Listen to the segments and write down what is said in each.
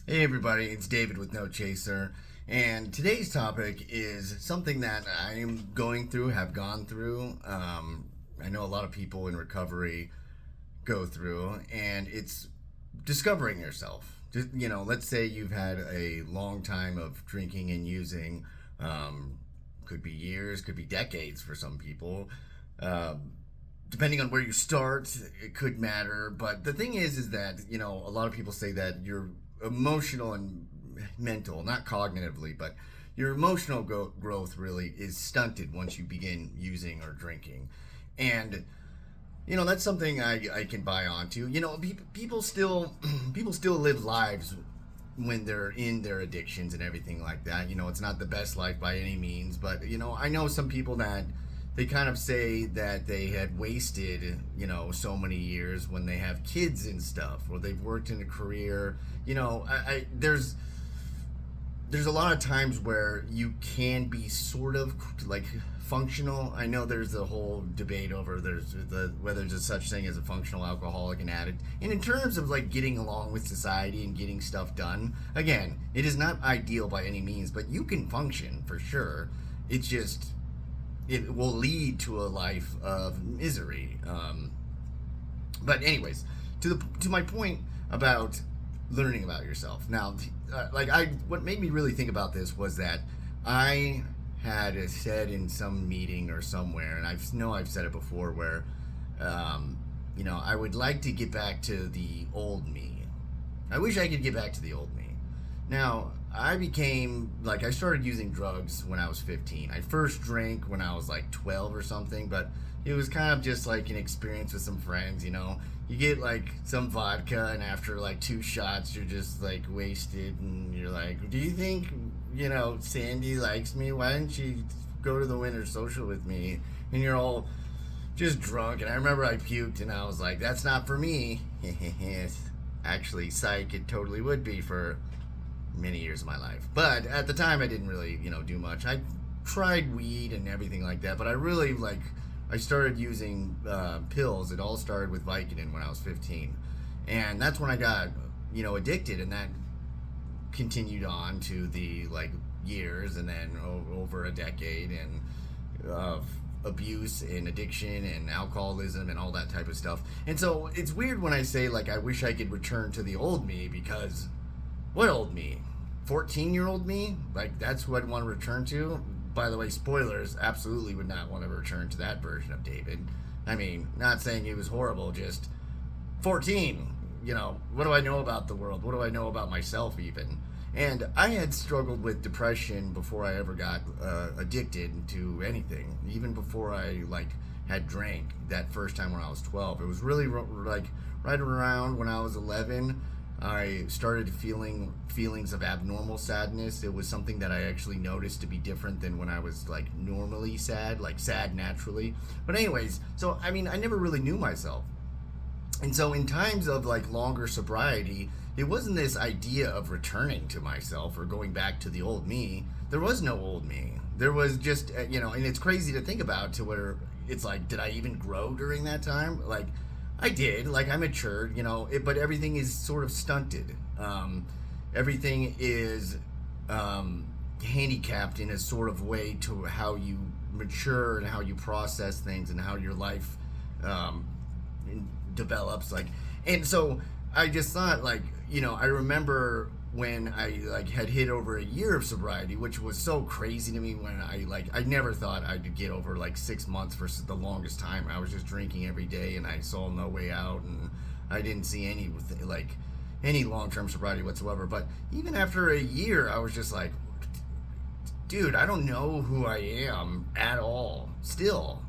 Hey everybody, it's David with No Chaser, and today's topic is something that I am going through, have gone through. I know a lot of people in recovery go through, and it's discovering yourself. Let's say you've had a long time of drinking and using, could be years, could be decades for some people. Um, Depending on where you start, it could matter. But the thing is that a lot of people say that your emotional and mental, not cognitively, but your emotional growth really is stunted once you begin using or drinking, and that's something I can buy onto. People still people still live lives when they're in their addictions and everything like that. It's not the best life by any means, but I know some people that they kind of say that they had wasted, so many years when they have kids and stuff, or they've worked in a career. There's a lot of times where you can be sort of like functional. I know there's a whole debate over whether there's a such thing as a functional alcoholic and addict. And in terms of like getting along with society and getting stuff done, again, it is not ideal by any means, but you can function for sure. It's just it will lead to a life of misery. But anyways, to my point about learning about yourself. Now, what made me really think about this was that I had said in some meeting or somewhere, and I've said it before, where I would like to get back to the old me. I wish I could get back to the old me. Now, I started using drugs when I was 15. I first drank when I was like 12 or something, but it was kind of just like an experience with some friends. You get like some vodka, and after like two shots, you're just like wasted, and you're like, do you think, Sandy likes me? Why didn't she go to the winter social with me? And you're all just drunk, and I remember I puked, and I was like, that's not for me. Actually, psych, it totally would be for many years of my life. But at the time, I didn't really, do much. I tried weed and everything like that, but I started using pills. It all started with Vicodin when I was 15. And that's when I got, addicted, and that continued on to the, years, and then over a decade, and of abuse and addiction and alcoholism and all that type of stuff. And so it's weird when I say, I wish I could return to the old me, because what old me? 14-year-old me? That's what I'd want to return to? By the way, spoilers, absolutely would not want to return to that version of David. I mean, not saying he was horrible, just 14. What do I know about the world? What do I know about myself, even? And I had struggled with depression before I ever got addicted to anything. Even before I, had drank that first time when I was 12. It was really, right around when I was 11. I started feeling feelings of abnormal sadness. It was something that I actually noticed to be different than when I was normally sad, sad naturally. But anyways, so I never really knew myself. And so in times of longer sobriety, it wasn't this idea of returning to myself or going back to the old me. There was no old me. There was just, and it's crazy to think about, to where it's did I even grow during that time? I did. I matured, but everything is sort of stunted. Everything is handicapped in a sort of way to how you mature and how you process things and how your life develops. And so I just thought, I remember when I had hit over a year of sobriety, which was so crazy to me. When I never thought I'd get over 6 months for the longest time. I was just drinking every day, and I saw no way out, and I didn't see any long-term sobriety whatsoever. But even after a year, I was just like, dude, I don't know who I am at all. Still,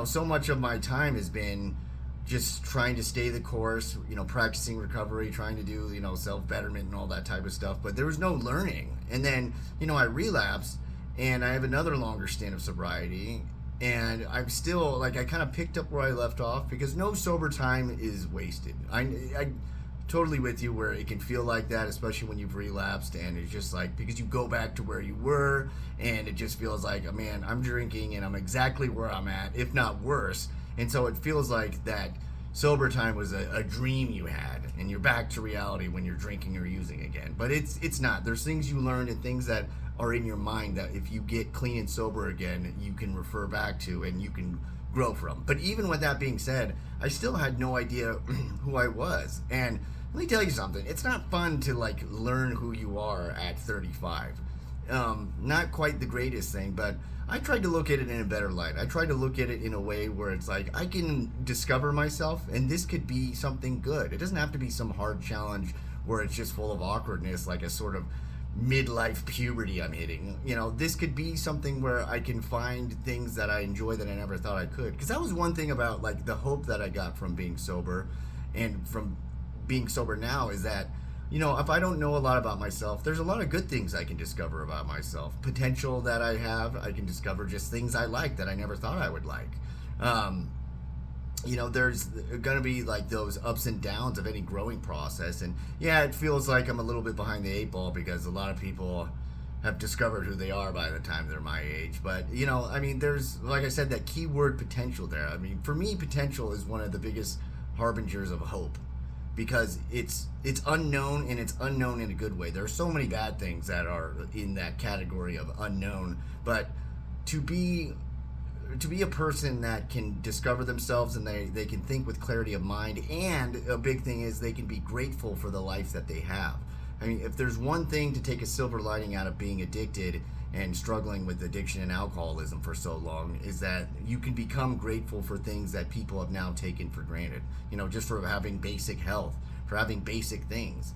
so much of my time has been just trying to stay the course, practicing recovery, trying to do, self-betterment and all that type of stuff. But there was no learning. And then, I relapsed, and I have another longer stint of sobriety. And I'm still, I kind of picked up where I left off, because no sober time is wasted. I totally with you where it can feel like that, especially when you've relapsed, and it's just because you go back to where you were, and it just feels like, I'm drinking, and I'm exactly where I'm at, if not worse. And so it feels like that sober time was a dream you had, and you're back to reality when you're drinking or using again. But it's not. There's things you learn and things that are in your mind that if you get clean and sober again, you can refer back to and you can grow from. But even with that being said, I still had no idea who I was. And let me tell you something. It's not fun to like learn who you are at 35. Not quite the greatest thing, but I tried to look at it in a better light. I tried to look at it in a way where it's like I can discover myself, and this could be something good. It doesn't have to be some hard challenge where it's just full of awkwardness, like a sort of midlife puberty I'm hitting. You know, this could be something where I can find things that I enjoy that I never thought I could. Because that was one thing about like the hope that I got from being sober, and from being sober now, is that, you know, if I don't know a lot about myself, there's a lot of good things I can discover about myself. Potential that I have, I can discover just things I like that I never thought I would like. You know, there's going to be like those ups and downs of any growing process. And yeah, it feels like I'm a little bit behind the eight ball because a lot of people have discovered who they are by the time they're my age. But, you know, I mean, there's, like I said, that key word potential there. I mean, for me, potential is one of the biggest harbingers of hope, because it's unknown, and it's unknown in a good way. There are so many bad things that are in that category of unknown, but to be a person that can discover themselves, and they can think with clarity of mind, and a big thing is they can be grateful for the life that they have. I mean, if there's one thing to take a silver lining out of being addicted and struggling with addiction and alcoholism for so long, is that you can become grateful for things that people have now taken for granted. You know, just for having basic health, for having basic things.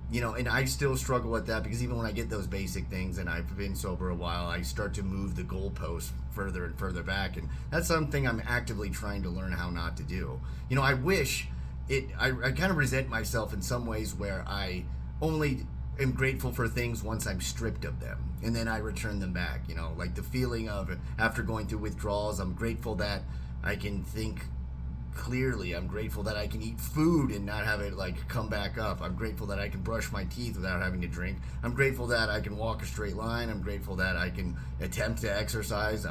You know, and I still struggle with that, because even when I get those basic things and I've been sober a while, I start to move the goalposts further and further back, and that's something I'm actively trying to learn how not to do. You know, I wish I kind of resent myself in some ways where I only am grateful for things once I'm stripped of them, and then I return them back. You know, like the feeling of after going through withdrawals, I'm grateful that I can think clearly. I'm grateful that I can eat food and not have it like come back up. I'm grateful that I can brush my teeth without having to drink. I'm grateful that I can walk a straight line. I'm grateful that I can attempt to exercise.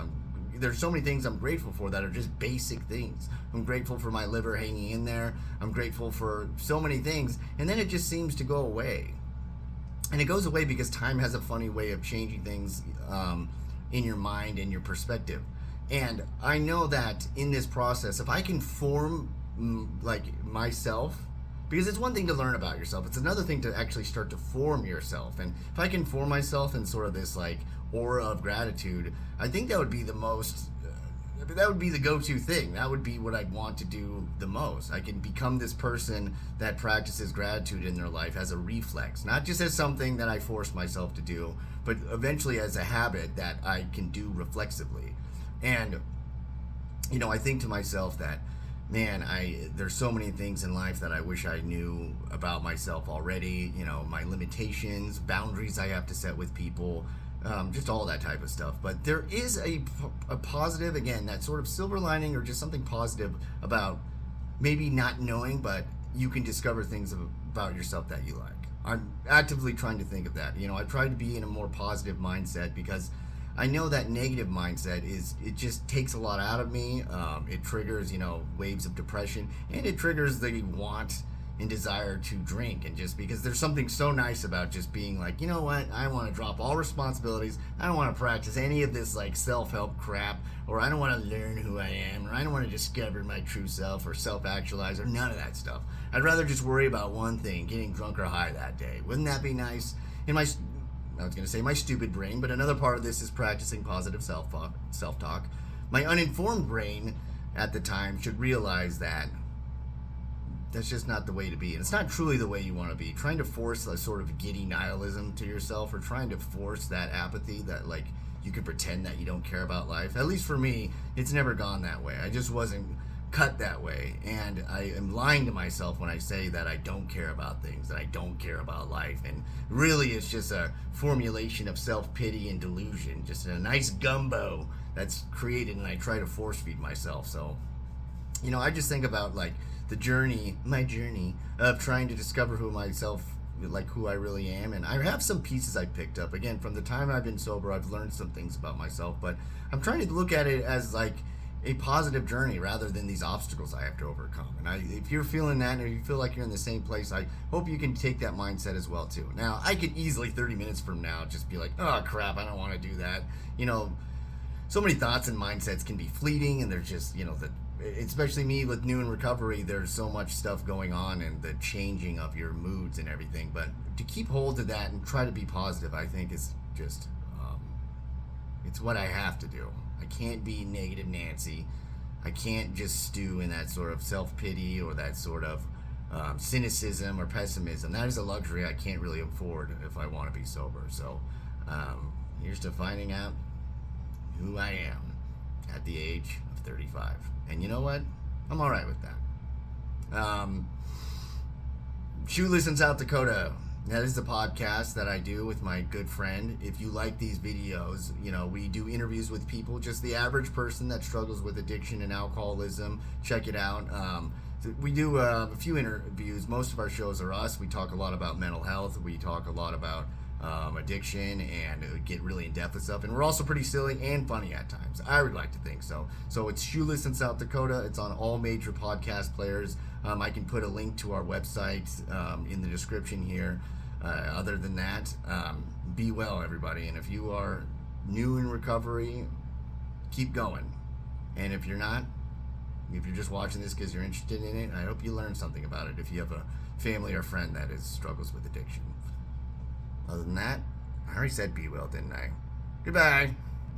There's so many things I'm grateful for that are just basic things. I'm grateful for my liver hanging in there. I'm grateful for so many things, and then it just seems to go away. And it goes away because time has a funny way of changing things in your mind and your perspective. And I know that in this process, if I can form like myself, because it's one thing to learn about yourself, it's another thing to actually start to form yourself. And if I can form myself in sort of this like aura of gratitude, I think that would be the most, that would be the go-to thing. That would be what I'd want to do the most. I can become this person that practices gratitude in their life as a reflex, not just as something that I force myself to do, but eventually as a habit that I can do reflexively. And, you know, I think to myself that, man, there's so many things in life that I wish I knew about myself already. You know, my limitations, boundaries I have to set with people, just all that type of stuff. But there is a positive, again, that sort of silver lining, or just something positive about maybe not knowing, but you can discover things about yourself that you like. I'm actively trying to think of that. You know, I try to be in a more positive mindset, because I know that negative mindset it just takes a lot out of me. It triggers, you know, waves of depression, and it triggers the want and desire to drink. And just because there's something so nice about just being like, you know what, I want to drop all responsibilities. I don't want to practice any of this like self-help crap, or I don't want to learn who I am, or I don't want to discover my true self or self-actualize, or none of that stuff. I'd rather just worry about one thing, getting drunk or high that day. Wouldn't that be nice? I was going to say my stupid brain, but another part of this is practicing positive self-talk. My uninformed brain at the time should realize that that's just not the way to be. And it's not truly the way you want to be. Trying to force a sort of giddy nihilism to yourself, or trying to force that apathy that like you can pretend that you don't care about life. At least for me, it's never gone that way. I just wasn't cut that way, and I am lying to myself when I say that I don't care about things, that I don't care about life. And really it's just a formulation of self-pity and delusion, just a nice gumbo that's created, and I try to force feed myself. So, you know, I just think about like my journey of trying to discover who I really am. And I have some pieces I picked up. Again, from the time I've been sober, I've learned some things about myself, but I'm trying to look at it as like a positive journey rather than these obstacles I have to overcome. And if you're feeling that, or you feel like you're in the same place, I hope you can take that mindset as well too. Now, I could easily 30 minutes from now just be like, oh crap, I don't want to do that. So many thoughts and mindsets can be fleeting, and there's just, especially me with new in recovery, there's so much stuff going on and the changing of your moods and everything. But to keep hold of that and try to be positive, I think is just, it's what I have to do. I can't be negative Nancy. I can't just stew in that sort of self-pity or that sort of cynicism or pessimism. That is a luxury I can't really afford if I want to be sober. So here's to finding out who I am at the age of 35. And you know what? I'm all right with that. Shoeless in South Dakota. That is the podcast that I do with my good friend. If you like these videos, we do interviews with people, just the average person that struggles with addiction and alcoholism. Check it out. We do a few interviews. Most of our shows are us. We talk a lot about mental health. We talk a lot about addiction and get really in depth with stuff. And we're also pretty silly and funny at times. I would like to think so. So it's Shoeless in South Dakota. It's on all major podcast players. I can put a link to our website in the description here. Other than that, be well, everybody. And if you are new in recovery, keep going. And if you're not, if you're just watching this because you're interested in it, I hope you learned something about it if you have a family or friend that struggles with addiction. Other than that, I already said be well, didn't I? Goodbye.